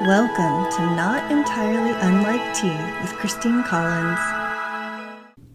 Welcome to Not Entirely Unlike Tea with Christine Collins.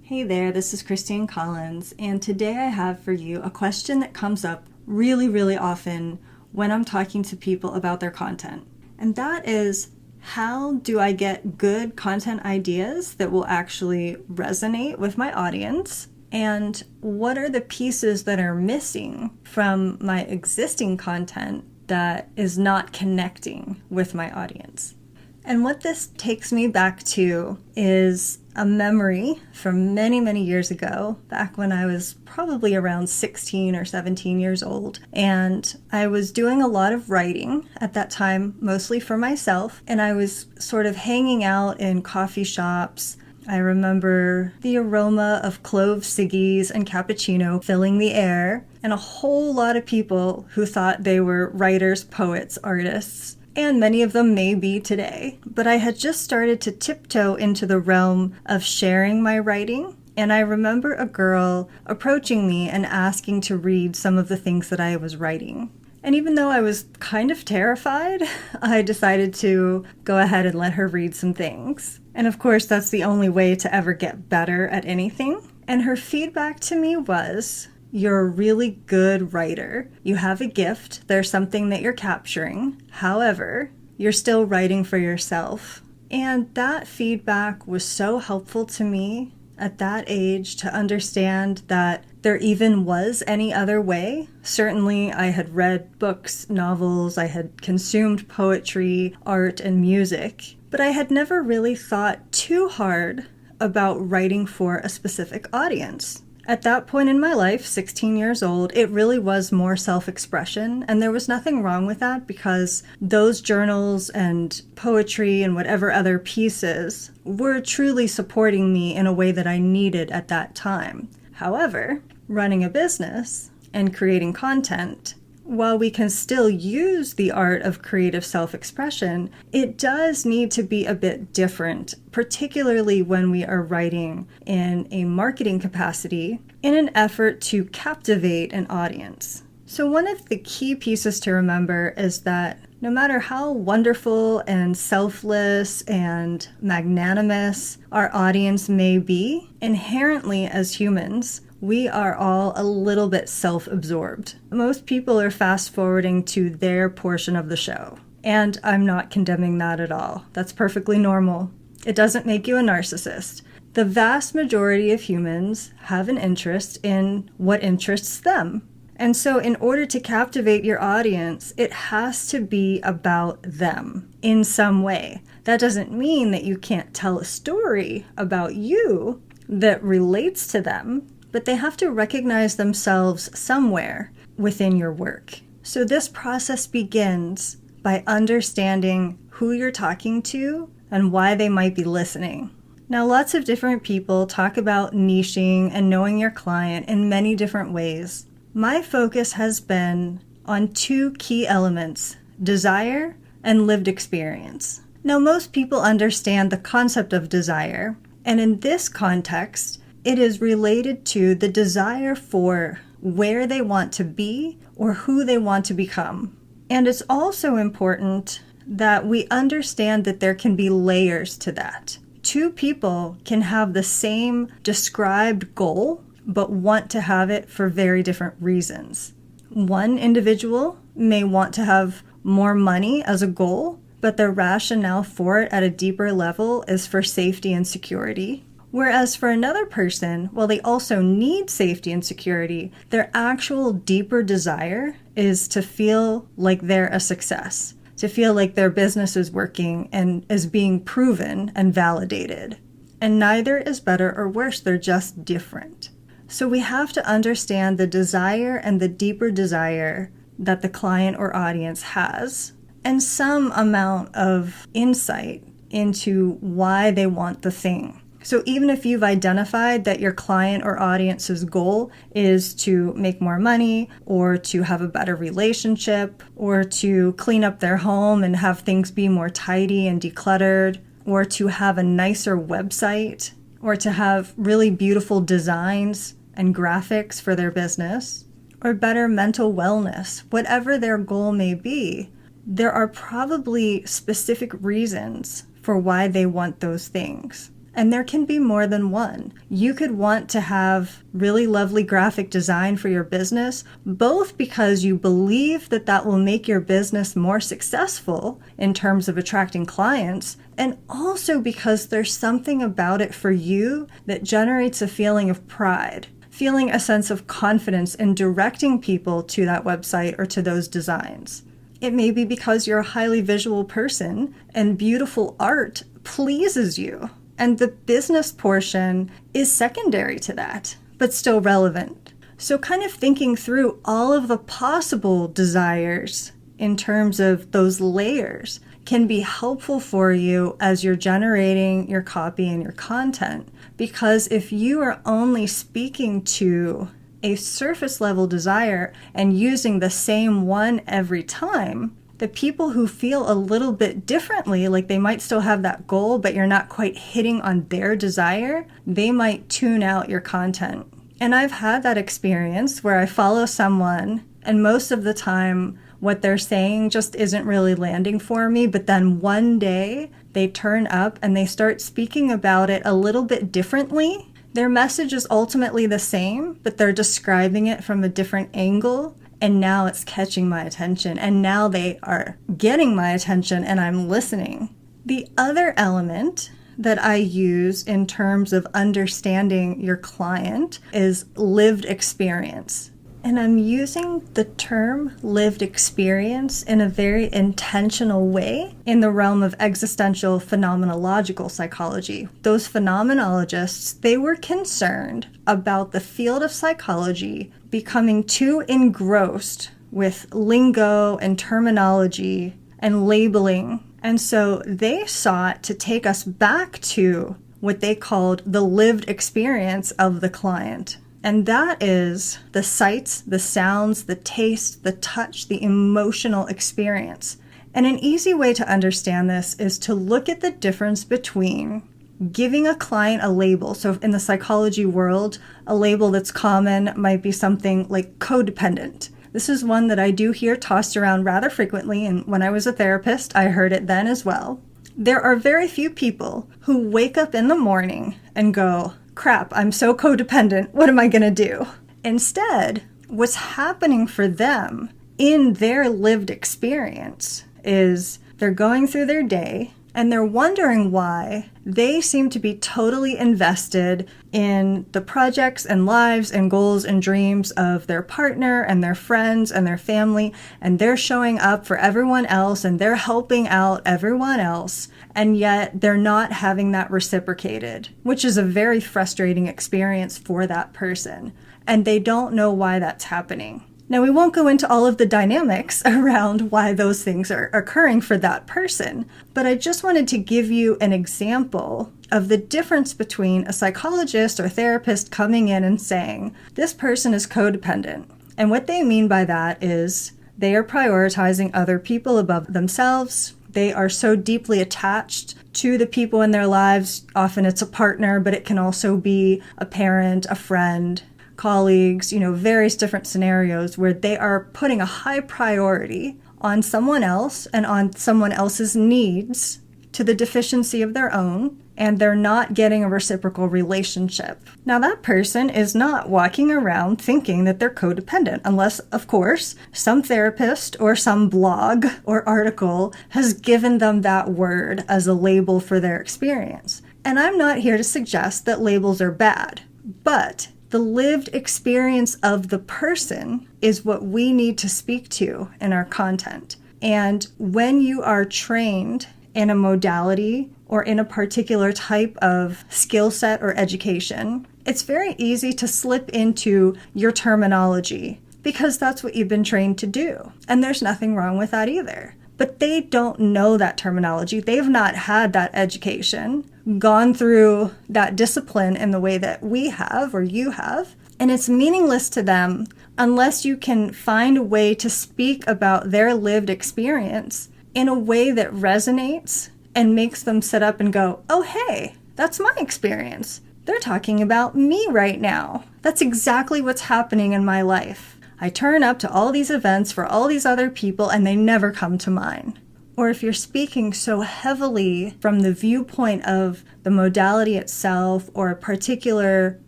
Hey there, this is Christine Collins, and today I have for you a question that comes up really often when I'm talking to people about their content. And that is, how do I get good content ideas that will actually resonate with my audience? And what are the pieces that are missing from my existing content that is not connecting with my audience? And what this takes me back to is a memory from many years ago, back when I was probably around 16 or 17 years old. And I was doing a lot of writing at that time, mostly for myself. And I was sort of hanging out in coffee shops. I remember the aroma of clove ciggies and cappuccino filling the air, and a whole lot of people who thought they were writers, poets, artists, and many of them may be today. But I had just started to tiptoe into the realm of sharing my writing, and I remember a girl approaching me and asking to read some of the things that I was writing. And even though I was kind of terrified, I decided to go ahead and let her read some things. And of course, that's the only way to ever get better at anything. And her feedback to me was, "You're a really good writer. You have a gift. There's something that you're capturing. However, you're still writing for yourself." And that feedback was so helpful to me at that age to understand that there even was any other way. Certainly, I had read books, novels, I had consumed poetry, art, and music, but I had never really thought too hard about writing for a specific audience. At that point in my life, 16 years old, it really was more self-expression, and there was nothing wrong with that because those journals and poetry and whatever other pieces were truly supporting me in a way that I needed at that time. However, running a business and creating content, while we can still use the art of creative self-expression, it does need to be a bit different, particularly when we are writing in a marketing capacity in an effort to captivate an audience. So one of the key pieces to remember is that no matter how wonderful and selfless and magnanimous our audience may be, inherently as humans, we are all a little bit self-absorbed. Most people are fast-forwarding to their portion of the show. And I'm not condemning that at all. That's perfectly normal. It doesn't make you a narcissist. The vast majority of humans have an interest in what interests them. And so in order to captivate your audience, it has to be about them in some way. That doesn't mean that you can't tell a story about you that relates to them, but they have to recognize themselves somewhere within your work. So this process begins by understanding who you're talking to and why they might be listening. Now, lots of different people talk about niching and knowing your client in many different ways. My focus has been on two key elements: desire and lived experience. Now, most people understand the concept of desire, and in this context, it is related to the desire for where they want to be or who they want to become. And it's also important that we understand that there can be layers to that. Two people can have the same described goal, but want to have it for very different reasons. One individual may want to have more money as a goal, but their rationale for it at a deeper level is for safety and security. Whereas for another person, while they also need safety and security, their actual deeper desire is to feel like they're a success, to feel like their business is working and is being proven and validated. And neither is better or worse, they're just different. So we have to understand the desire and the deeper desire that the client or audience has, and some amount of insight into why they want the thing. So even if you've identified that your client or audience's goal is to make more money or to have a better relationship or to clean up their home and have things be more tidy and decluttered, or to have a nicer website, or to have really beautiful designs and graphics for their business, or better mental wellness, whatever their goal may be, there are probably specific reasons for why they want those things. And there can be more than one. You could want to have really lovely graphic design for your business, both because you believe that that will make your business more successful in terms of attracting clients, and also because there's something about it for you that generates a feeling of pride, feeling a sense of confidence in directing people to that website or to those designs. It may be because you're a highly visual person and beautiful art pleases you. And the business portion is secondary to that, but still relevant. So kind of thinking through all of the possible desires in terms of those layers can be helpful for you as you're generating your copy and your content. Because if you are only speaking to a surface level desire and using the same one every time, the people who feel a little bit differently, like they might still have that goal, but you're not quite hitting on their desire, they might tune out your content. And I've had that experience where I follow someone and most of the time what they're saying just isn't really landing for me, but then one day they turn up and they start speaking about it a little bit differently. Their message is ultimately the same, but they're describing it from a different angle. And now it's catching my attention, and now they are getting my attention and I'm listening. The other element that I use in terms of understanding your client is lived experience. And I'm using the term lived experience in a very intentional way in the realm of existential phenomenological psychology. Those phenomenologists, they were concerned about the field of psychology becoming too engrossed with lingo and terminology and labeling. And so they sought to take us back to what they called the lived experience of the client. And that is the sights, the sounds, the taste, the touch, the emotional experience. And an easy way to understand this is to look at the difference between giving a client a label. So in the psychology world, a label that's common might be something like codependent. This is one that I do hear tossed around rather frequently, and when I was a therapist, I heard it then as well. There are very few people who wake up in the morning and go, crap, I'm so codependent, what am I going to do? Instead, what's happening for them in their lived experience is they're going through their day and they're wondering why they seem to be totally invested in the projects and lives and goals and dreams of their partner and their friends and their family, and they're showing up for everyone else and they're helping out everyone else, and yet they're not having that reciprocated, which is a very frustrating experience for that person, and they don't know why that's happening. Now, we won't go into all of the dynamics around why those things are occurring for that person, but I just wanted to give you an example of the difference between a psychologist or therapist coming in and saying, this person is codependent. And what they mean by that is they are prioritizing other people above themselves. They are so deeply attached to the people in their lives. Often it's a partner, but it can also be a parent, a friend, colleagues, various different scenarios where they are putting a high priority on someone else and on someone else's needs to the deficiency of their own, and they're not getting a reciprocal relationship. Now, that person is not walking around thinking that they're codependent, unless, of course, some therapist or some blog or article has given them that word as a label for their experience. And I'm not here to suggest that labels are bad, but the lived experience of the person is what we need to speak to in our content. And when you are trained in a modality or in a particular type of skill set or education, it's very easy to slip into your terminology because that's what you've been trained to do. And there's nothing wrong with that either. But they don't know that terminology. They've not had that education, gone through that discipline in the way that we have or you have. And it's meaningless to them unless you can find a way to speak about their lived experience in a way that resonates and makes them sit up and go, oh, hey, that's my experience. They're talking about me right now. That's exactly what's happening in my life. I turn up to all these events for all these other people and they never come to mine. Or if you're speaking so heavily from the viewpoint of the modality itself or a particular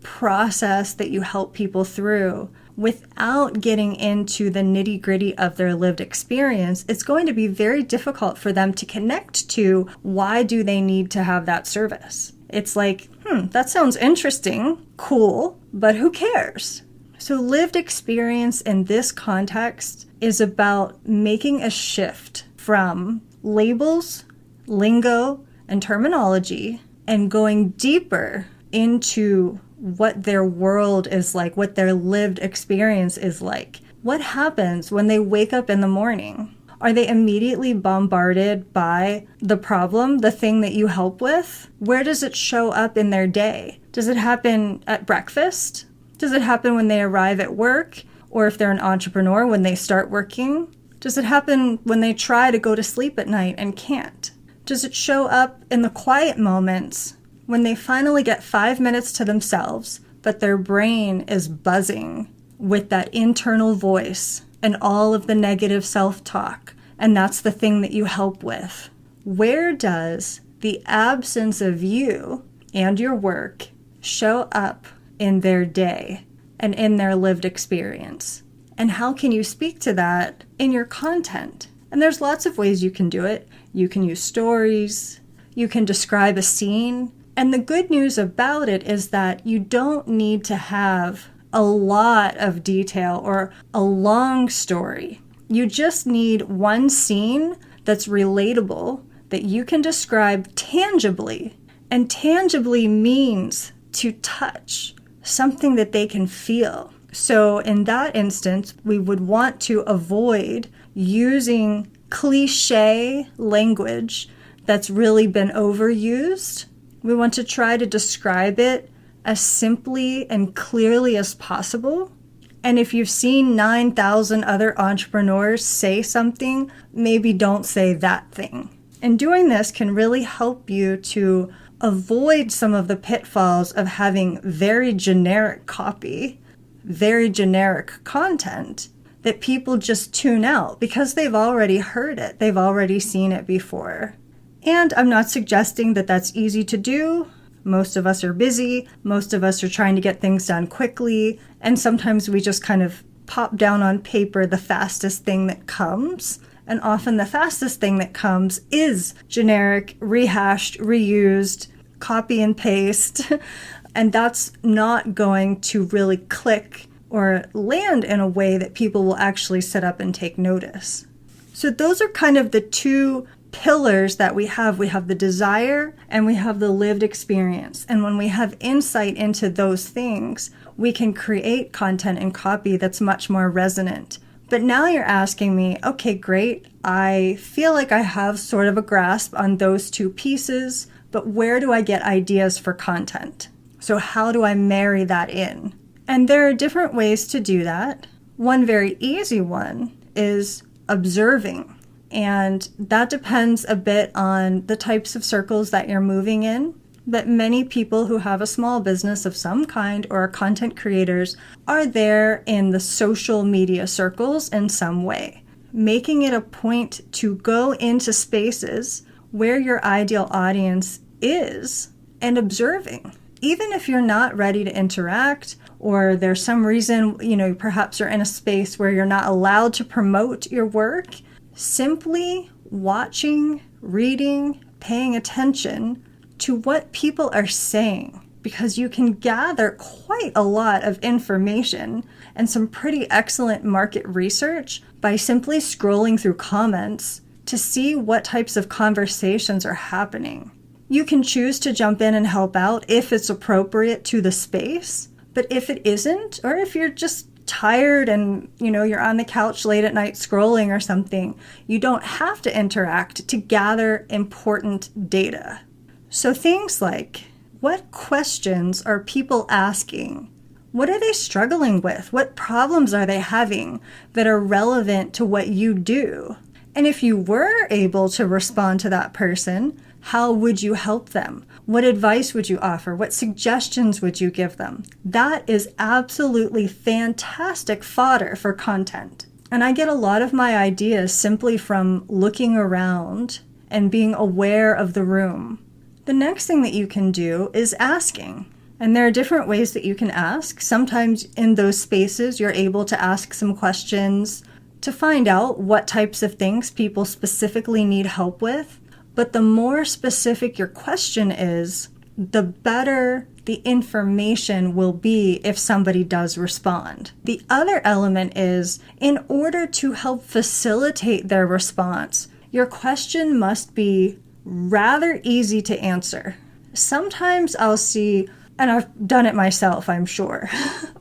process that you help people through, without getting into the nitty-gritty of their lived experience, it's going to be very difficult for them to connect to why do they need to have that service. It's like, that sounds interesting, cool, but who cares? So lived experience in this context is about making a shift from labels, lingo, and terminology and going deeper into what their world is like, what their lived experience is like. What happens when they wake up in the morning? Are they immediately bombarded by the problem, the thing that you help with? Where does it show up in their day? Does it happen at breakfast? Does it happen when they arrive at work? Or if they're an entrepreneur, when they start working? Does it happen when they try to go to sleep at night and can't? Does it show up in the quiet moments when they finally get 5 minutes to themselves, but their brain is buzzing with that internal voice and all of the negative self-talk, and that's the thing that you help with? Where does the absence of you and your work show up in their day and in their lived experience? And how can you speak to that in your content? And there's lots of ways you can do it. You can use stories, you can describe a scene, and the good news about it is that you don't need to have a lot of detail or a long story. You just need one scene that's relatable, that you can describe tangibly. And tangibly means to touch, something that they can feel. So in that instance, we would want to avoid using cliche language that's really been overused. We want to try to describe it as simply and clearly as possible. And if you've seen 9,000 other entrepreneurs say something, maybe don't say that thing. And doing this can really help you to avoid some of the pitfalls of having very generic copy, very generic content that people just tune out because they've already heard it. They've already seen it before. And I'm not suggesting that that's easy to do. Most of us are busy. Most of us are trying to get things done quickly. And sometimes we just kind of pop down on paper the fastest thing that comes. And often the fastest thing that comes is generic, rehashed, reused, copy and paste. And that's not going to really click or land in a way that people will actually sit up and take notice. So those are kind of the two pillars that we have. We have the desire and we have the lived experience. And when we have insight into those things, we can create content and copy that's much more resonant. But now you're asking me, okay, great. I feel like I have sort of a grasp on those two pieces, but where do I get ideas for content? So how do I marry that in? And there are different ways to do that. One very easy one is observing. And that depends a bit on the types of circles that you're moving in. But many people who have a small business of some kind or are content creators are there in the social media circles in some way, making it a point to go into spaces where your ideal audience is and observing. Even if you're not ready to interact or there's some reason, perhaps you're in a space where you're not allowed to promote your work, simply watching, reading, paying attention to what people are saying, because you can gather quite a lot of information and some pretty excellent market research by simply scrolling through comments to see what types of conversations are happening. You can choose to jump in and help out if it's appropriate to the space, but if it isn't, or if you're just tired and you're on the couch late at night scrolling or something, you don't have to interact to gather important data. So things like, what questions are people asking? What are they struggling with? What problems are they having that are relevant to what you do? And if you were able to respond to that person, How would you help them? What advice would you offer? What suggestions would you give them? That is absolutely fantastic fodder for content. And I get a lot of my ideas simply from looking around and being aware of the room. The next thing that you can do is asking. And there are different ways that you can ask. Sometimes in those spaces, you're able to ask some questions to find out what types of things people specifically need help with. But the more specific your question is, the better the information will be if somebody does respond. The other element is, in order to help facilitate their response, your question must be rather easy to answer. Sometimes I'll see, and I've done it myself, I'm sure,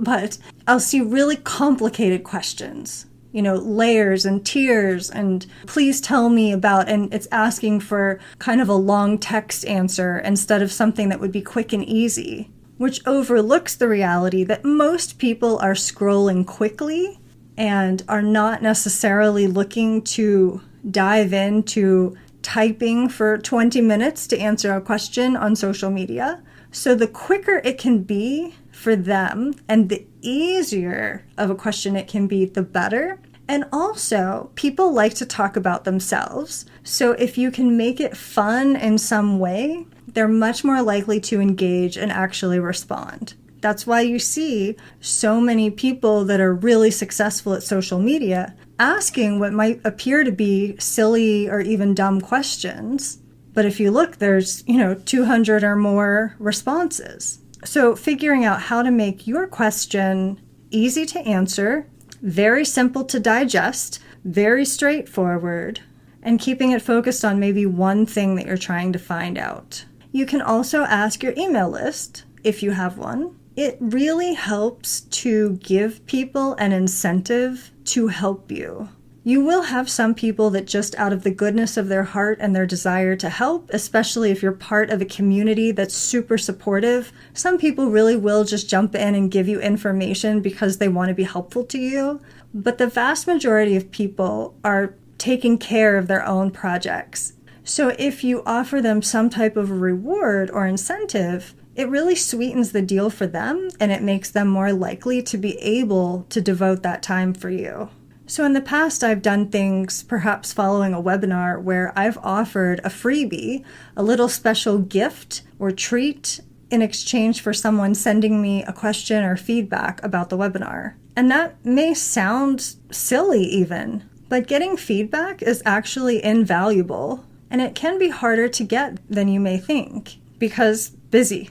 but I'll see really complicated questions, layers and tiers, and please tell me about, and it's asking for kind of a long text answer instead of something that would be quick and easy, which overlooks the reality that most people are scrolling quickly and are not necessarily looking to dive into typing for 20 minutes to answer a question on social media. So the quicker it can be for them and the easier of a question it can be, the better. And also, people like to talk about themselves. So if you can make it fun in some way, they're much more likely to engage and actually respond. That's why you see so many people that are really successful at social media asking what might appear to be silly or even dumb questions. But if you look, there's, 200 or more responses. So figuring out how to make your question easy to answer, very simple to digest, very straightforward, and keeping it focused on maybe one thing that you're trying to find out. You can also ask your email list, if you have one. It really helps to give people an incentive to help you. You will have some people that just out of the goodness of their heart and their desire to help, especially if you're part of a community that's super supportive, some people really will just jump in and give you information because they want to be helpful to you. But the vast majority of people are taking care of their own projects. So if you offer them some type of reward or incentive, it really sweetens the deal for them and it makes them more likely to be able to devote that time for you. So in the past, I've done things perhaps following a webinar where I've offered a freebie, a little special gift or treat in exchange for someone sending me a question or feedback about the webinar. And that may sound silly even, but getting feedback is actually invaluable. And it can be harder to get than you may think because busy.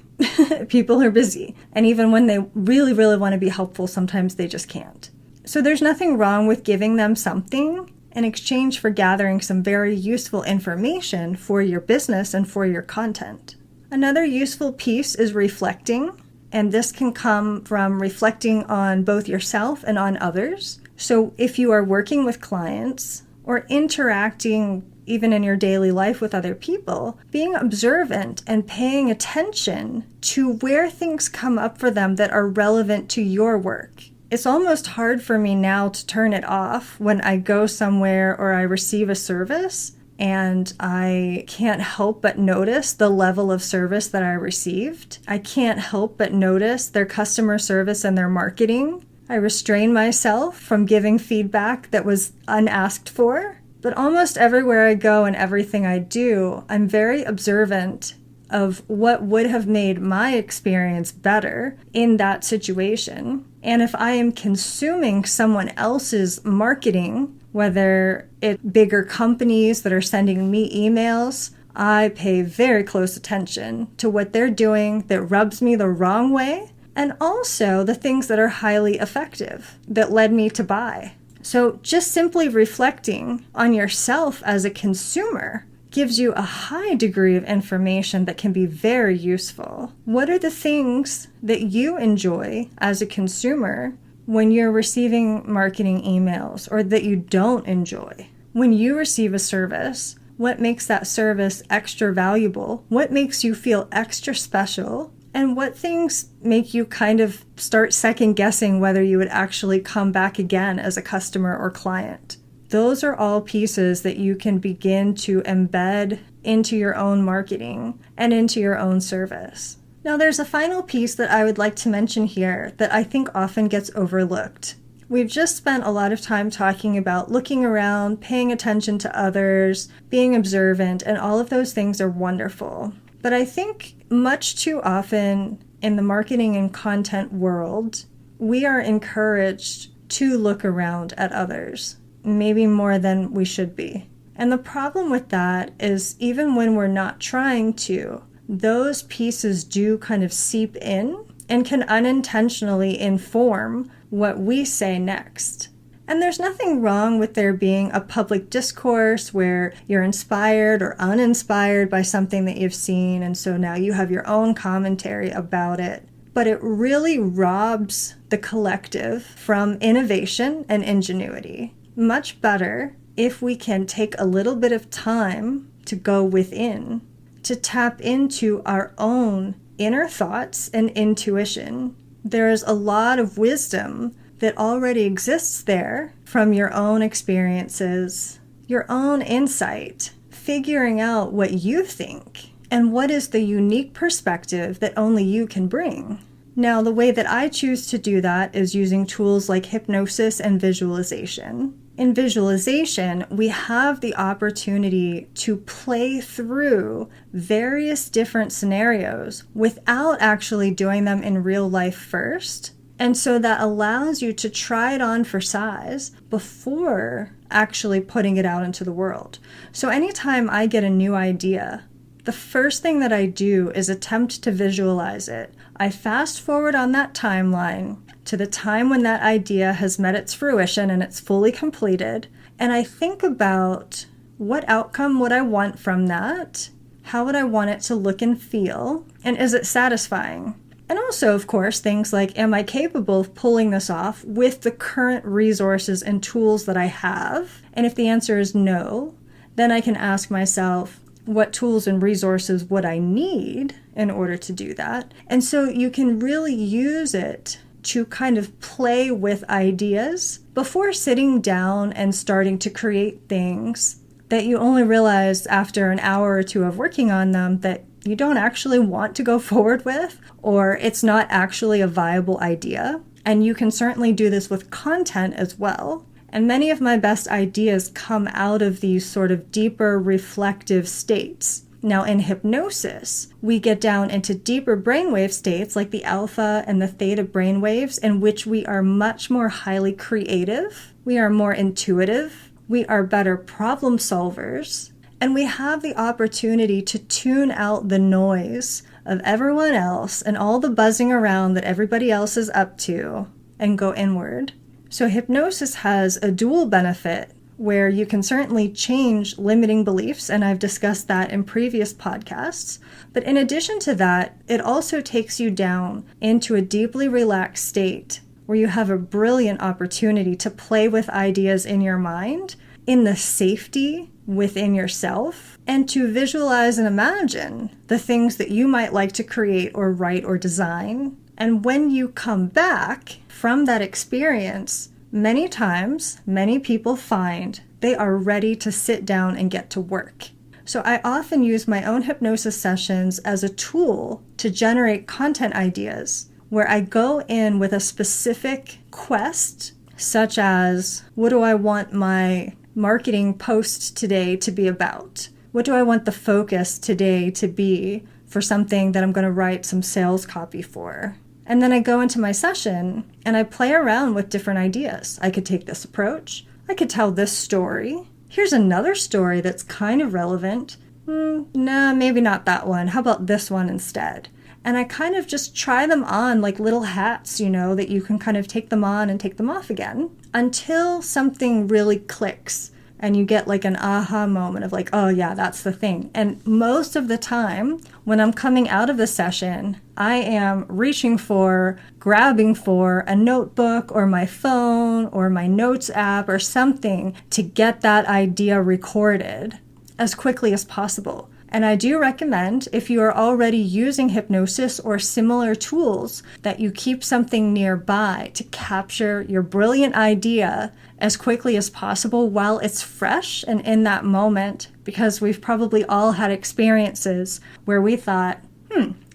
People are busy. And even when they really, really want to be helpful, sometimes they just can't. So there's nothing wrong with giving them something in exchange for gathering some very useful information for your business and for your content. Another useful piece is reflecting, and this can come from reflecting on both yourself and on others. So if you are working with clients or interacting even in your daily life with other people, being observant and paying attention to where things come up for them that are relevant to your work. It's almost hard for me now to turn it off when I go somewhere or I receive a service and I can't help but notice the level of service that I received. I can't help but notice their customer service and their marketing. I restrain myself from giving feedback that was unasked for. But almost everywhere I go and everything I do, I'm very observant of what would have made my experience better in that situation. And if I am consuming someone else's marketing, whether it's bigger companies that are sending me emails, I pay very close attention to what they're doing that rubs me the wrong way, and also the things that are highly effective that led me to buy. So just simply reflecting on yourself as a consumer gives you a high degree of information that can be very useful. What are the things that you enjoy as a consumer when you're receiving marketing emails, or that you don't enjoy? When you receive a service, what makes that service extra valuable? What makes you feel extra special? And what things make you kind of start second guessing whether you would actually come back again as a customer or client? Those are all pieces that you can begin to embed into your own marketing and into your own service. Now, there's a final piece that I would like to mention here that I think often gets overlooked. We've just spent a lot of time talking about looking around, paying attention to others, being observant, and all of those things are wonderful. But I think much too often in the marketing and content world, we are encouraged to look around at others, maybe more than we should be. And the problem with that is even when we're not trying to, those pieces do kind of seep in and can unintentionally inform what we say next. And there's nothing wrong with there being a public discourse where you're inspired or uninspired by something that you've seen, and so now you have your own commentary about it. But it really robs the collective from innovation and ingenuity. Much better if we can take a little bit of time to go within, to tap into our own inner thoughts and intuition. There is a lot of wisdom that already exists there from your own experiences, your own insight, figuring out what you think and what is the unique perspective that only you can bring. Now, the way that I choose to do that is using tools like hypnosis and visualization. In visualization, we have the opportunity to play through various different scenarios without actually doing them in real life first. And so that allows you to try it on for size before actually putting it out into the world. So anytime I get a new idea, the first thing that I do is attempt to visualize it. I fast forward on that timeline to the time when that idea has met its fruition and it's fully completed. And I think about what outcome would I want from that? How would I want it to look and feel? And is it satisfying? And also, of course, things like, am I capable of pulling this off with the current resources and tools that I have? And if the answer is no, then I can ask myself, what tools and resources would I need in order to do that? And so you can really use it to kind of play with ideas before sitting down and starting to create things that you only realize after an hour or two of working on them that you don't actually want to go forward with, or it's not actually a viable idea. And you can certainly do this with content as well. And many of my best ideas come out of these sort of deeper reflective states. Now, in hypnosis, we get down into deeper brainwave states like the alpha and the theta brainwaves, in which we are much more highly creative, we are more intuitive, we are better problem solvers, and we have the opportunity to tune out the noise of everyone else and all the buzzing around that everybody else is up to and go inward. So hypnosis has a dual benefit where you can certainly change limiting beliefs, and I've discussed that in previous podcasts. But in addition to that, it also takes you down into a deeply relaxed state where you have a brilliant opportunity to play with ideas in your mind in the safety within yourself, and to visualize and imagine the things that you might like to create or write or design. And when you come back from that experience, many times, many people find they are ready to sit down and get to work. So I often use my own hypnosis sessions as a tool to generate content ideas where I go in with a specific quest, such as, what do I want my marketing post today to be about? What do I want the focus today to be for something that I'm going to write some sales copy for? And then I go into my session and I play around with different ideas. I could take this approach. I could tell this story. Here's another story that's kind of relevant. Nah, maybe not that one. How about this one instead? And I kind of just try them on like little hats, that you can kind of take them on and take them off again until something really clicks and you get like an aha moment of like, oh yeah, that's the thing. And most of the time when I'm coming out of the session, I am reaching for, grabbing for a notebook or my phone or my notes app or something to get that idea recorded as quickly as possible. And I do recommend, if you are already using hypnosis or similar tools, that you keep something nearby to capture your brilliant idea as quickly as possible while it's fresh and in that moment, because we've probably all had experiences where we thought,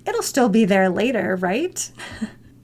it'll still be there later, right?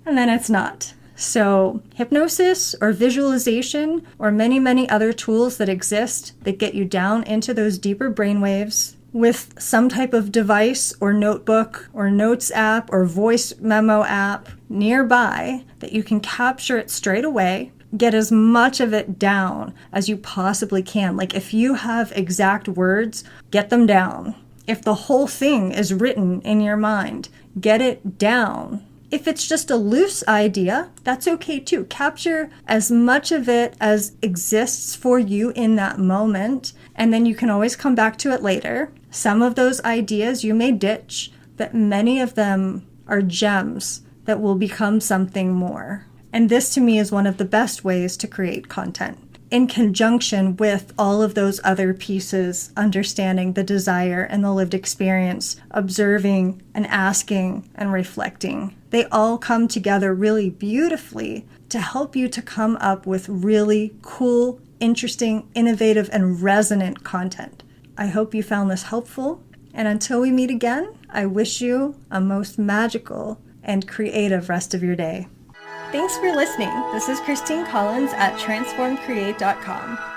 And then it's not. So hypnosis or visualization or many, many other tools that exist that get you down into those deeper brainwaves with some type of device or notebook or notes app or voice memo app nearby that you can capture it straight away. Get as much of it down as you possibly can. Like if you have exact words, get them down. If the whole thing is written in your mind, get it down. If it's just a loose idea, that's okay too. Capture as much of it as exists for you in that moment, and then you can always come back to it later. Some of those ideas you may ditch, but many of them are gems that will become something more. And this to me is one of the best ways to create content. In conjunction with all of those other pieces, understanding the desire and the lived experience, observing and asking and reflecting. They all come together really beautifully to help you to come up with really cool, interesting, innovative, and resonant content. I hope you found this helpful. And until we meet again, I wish you a most magical and creative rest of your day. Thanks for listening. This is Christine Collins at transformcreate.com.